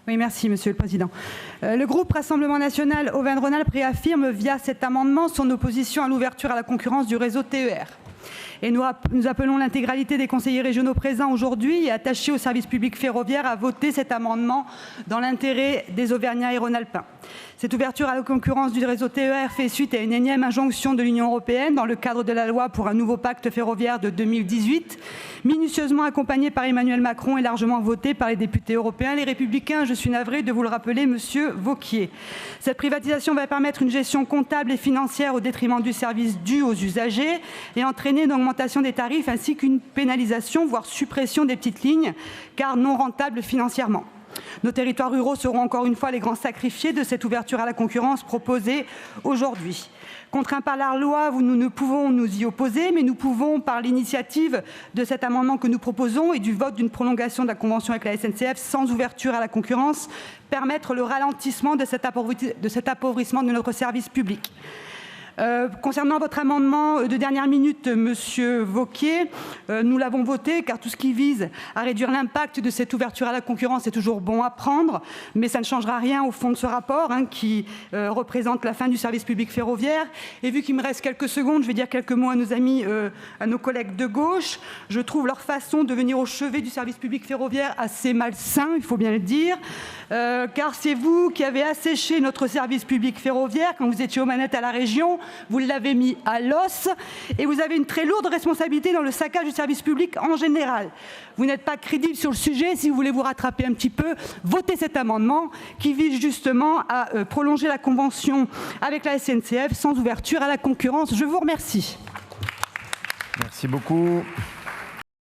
Oui, merci, Monsieur le Président. Le groupe Rassemblement national Auvergne-Rhône-Alpes réaffirme via cet amendement son opposition à l'ouverture à la concurrence du réseau TER. Et nous appelons l'intégralité des conseillers régionaux présents aujourd'hui et attachés au service public ferroviaire à voter cet amendement dans l'intérêt des Auvergnats et Rhône-Alpins. Cette ouverture à la concurrence du réseau TER fait suite à une énième injonction de l'Union européenne dans le cadre de la loi pour un nouveau pacte ferroviaire de 2018, minutieusement accompagnée par Emmanuel Macron et largement votée par les députés européens, les Républicains. Je suis navrée de vous le rappeler, Monsieur Wauquiez. Cette privatisation va permettre une gestion comptable et financière au détriment du service dû aux usagers et entraîner une augmentation des tarifs ainsi qu'une pénalisation, voire suppression des petites lignes, car non rentables financièrement. Nos territoires ruraux seront encore une fois les grands sacrifiés de cette ouverture à la concurrence proposée aujourd'hui. Contraints par la loi, nous ne pouvons nous y opposer, mais nous pouvons, par l'initiative de cet amendement que nous proposons et du vote d'une prolongation de la convention avec la SNCF sans ouverture à la concurrence, permettre le ralentissement de cet appauvrissement de notre service public. Concernant votre amendement de dernière minute, Monsieur Wauquiez, nous l'avons voté car tout ce qui vise à réduire l'impact de cette ouverture à la concurrence est toujours bon à prendre, mais ça ne changera rien au fond de ce rapport qui représente la fin du service public ferroviaire. Et vu qu'il me reste quelques secondes, je vais dire quelques mots à nos amis, à nos collègues de gauche. Je trouve leur façon de venir au chevet du service public ferroviaire assez malsain, il faut bien le dire, car c'est vous qui avez asséché notre service public ferroviaire quand vous étiez aux manettes à la région. Vous l'avez mis à l'os et vous avez une très lourde responsabilité dans le saccage du service public en général. Vous n'êtes pas crédible sur le sujet. Si vous voulez vous rattraper un petit peu, votez cet amendement qui vise justement à prolonger la convention avec la SNCF sans ouverture à la concurrence. Je vous remercie. Merci beaucoup.